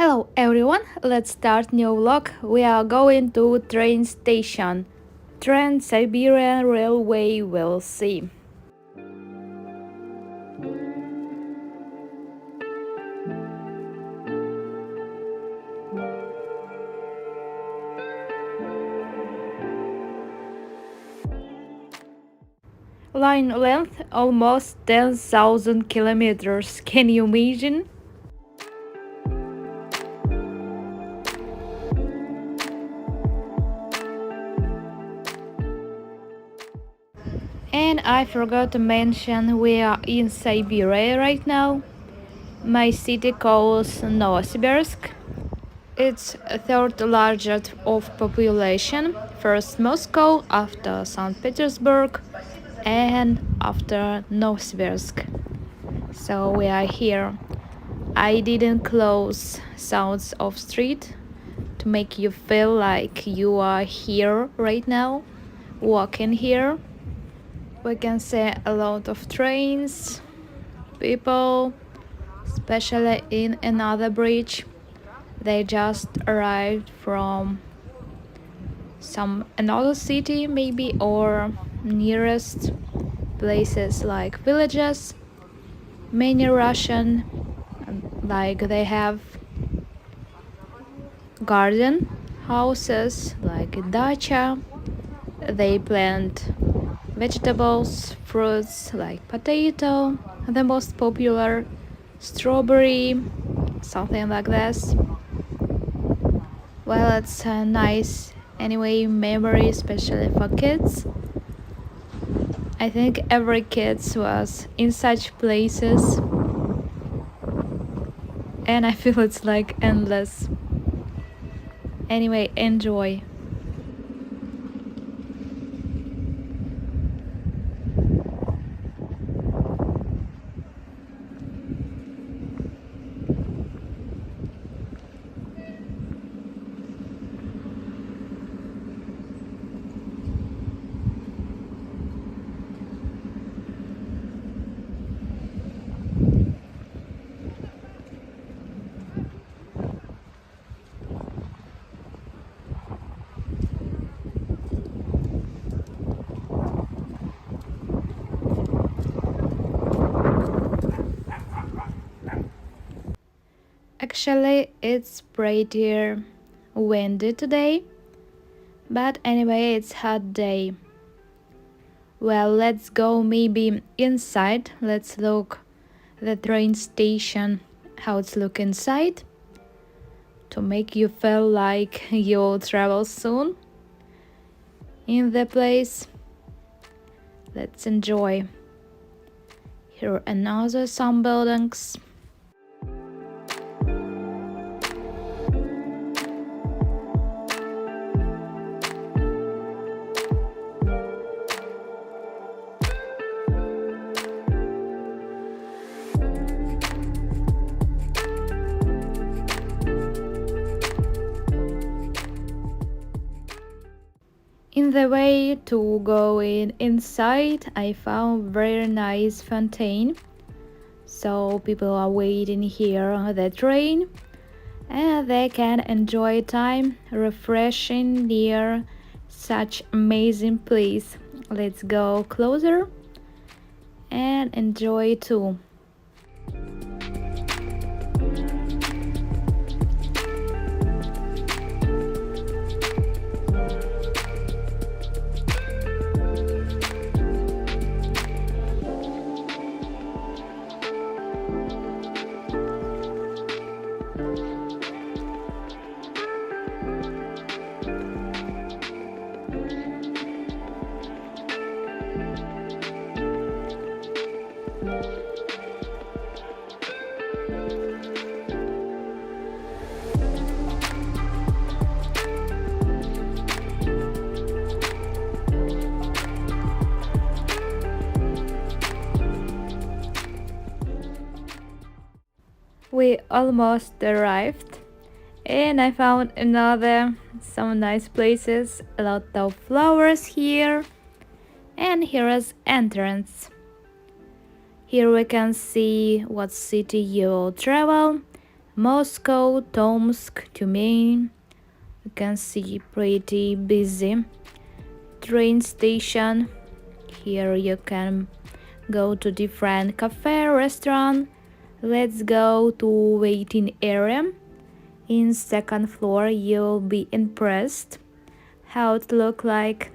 Hello everyone, let's start new vlog. We are going to train station. Trans-Siberian railway, we'll see. Line length almost 10,000 kilometers. Can you imagine? And I forgot to mention we are in Siberia right now. My city calls Novosibirsk. It's third largest of population, first Moscow, after St. Petersburg, and after Novosibirsk. So we are here. I didn't close sounds of street to make you feel like you are here right now, walking here. We can see a lot of trains, people, especially in another bridge. They just arrived from another city maybe, or nearest places like villages. Many Russian, like they have garden houses like a dacha. They plant vegetables, fruits like potato, the most popular strawberry, something like this. Well, it's a nice anyway memory, especially for kids. I think every kid was in such places, and I feel it's like endless. Anyway, enjoy. Actually, it's pretty windy today, but anyway, it's hot day. Well, let's go maybe inside. Let's look the train station, how it's look inside, to make you feel like you'll travel soon in the place. Let's enjoy. Here are another some buildings. In the way to go inside, I found very nice fountain. So people are waiting here on the train, and they can enjoy time refreshing near such amazing place. Let's go closer and enjoy too. We almost arrived, and I found some nice places, a lot of flowers here, and here is entrance. Here we can see what city you will travel, Moscow, Tomsk, Tyumen. You can see pretty busy train station. Here you can go to different cafe, restaurant. Let's go to waiting area. In second floor, you'll be impressed how it look like.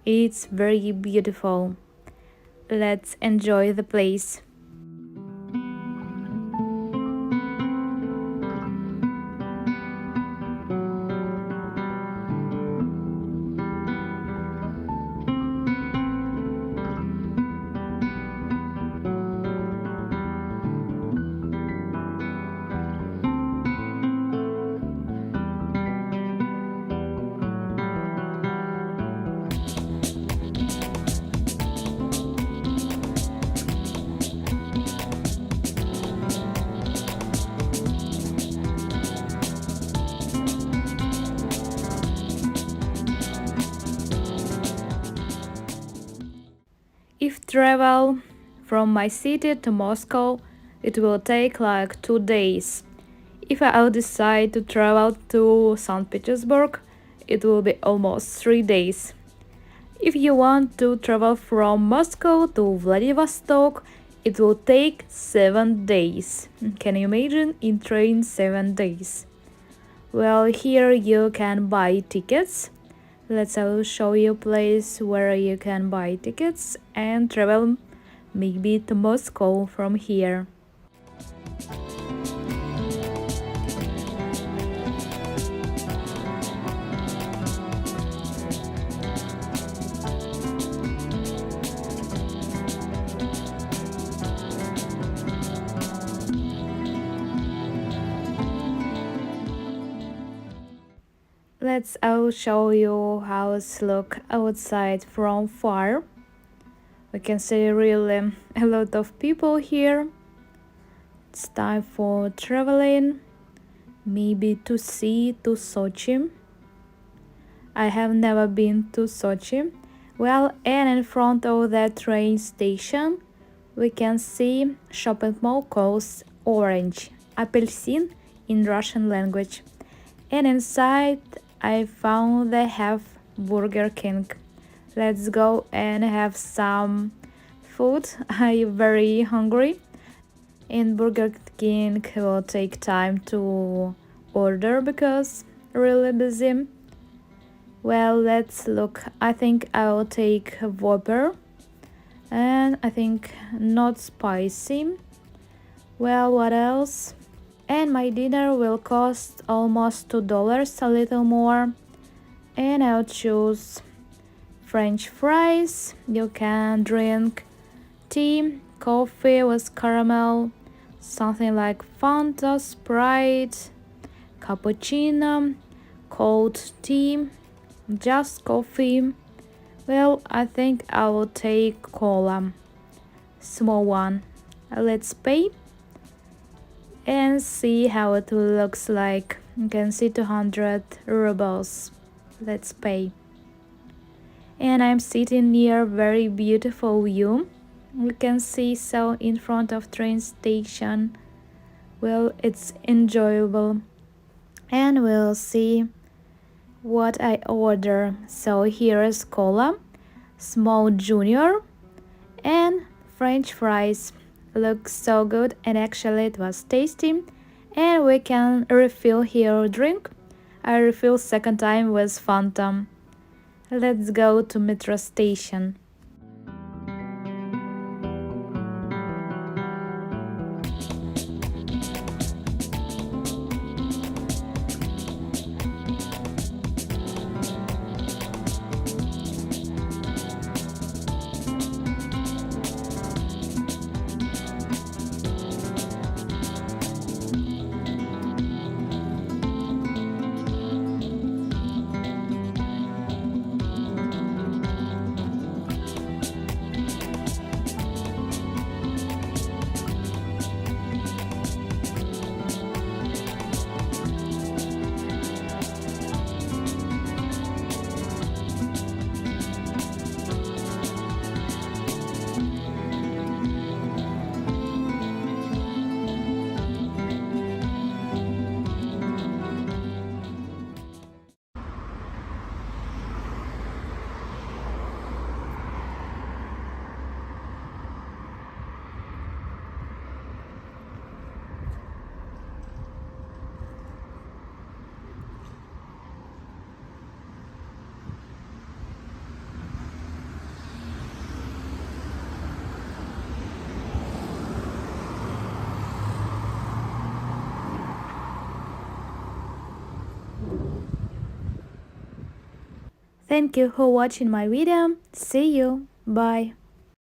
It's very beautiful. Let's enjoy the place. If travel from my city to Moscow, it will take like 2 days. If I'll decide to travel to St. Petersburg, it will be almost 3 days. If you want to travel from Moscow to Vladivostok, it will take 7 days. Can you imagine in train 7 days? Well, here you can buy tickets. Let's show you a place where you can buy tickets and travel maybe to Moscow from here. I'll show you how it's look outside from far. We can see really a lot of people here. It's time for traveling, maybe to Sochi. I have never been to Sochi. Well, and in front of that train station, we can see shopping mall called Orange, Apelsin in Russian language. And inside I found they have Burger King. Let's go and have some food. I'm very hungry. And Burger King will take time to order because really busy. Well, let's look. I think I'll take a Whopper. And I think not spicy. Well, what else? And my dinner will cost almost $2, a little more. And I'll choose French fries. You can drink tea, coffee with caramel, something like Fanta, Sprite, cappuccino, cold tea, just coffee. Well, I think I will take cola, small one. Let's pay and see how it looks like. You can see 200 rubles. Let's pay. And I'm sitting near very beautiful view. We can see so in front of train station. Well, it's enjoyable. And we'll see what I order. So here is cola, small junior, and French fries. Looks so good, and actually it was tasty. And we can refill here drink. I refill second time with Fanta. Let's go to metro station. Thank you for watching my video. See you. Bye.